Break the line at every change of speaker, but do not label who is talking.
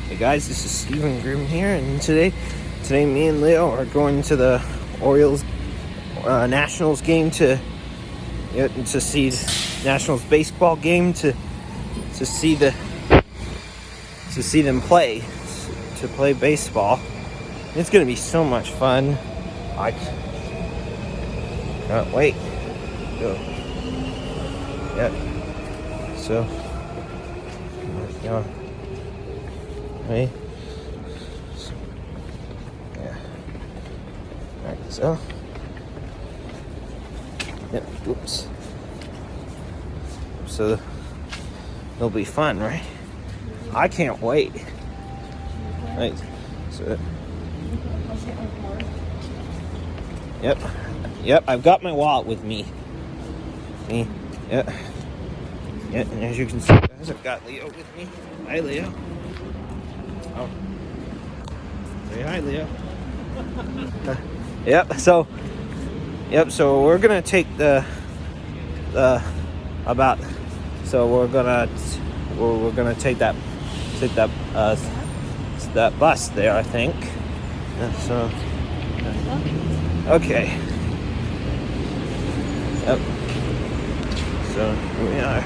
Hey guys, this is Steven Grimm here, and today me and Leo are going to the Orioles Nationals game to see Nationals baseball game to see them play baseball. It's gonna be so much fun. I can't wait. Go. Yep. So. Right. Yeah. Alright, so. Yep, oops. So it'll be fun, right? I can't wait. Right. So Yep, I've got my wallet with me. See? Yep. Yeah, and as you can see, guys, I've got Leo with me. Hi, Leo. Oh. Say hi, Leo. So we're gonna take we're gonna take that bus there, I think. So okay. Yep. So here we are.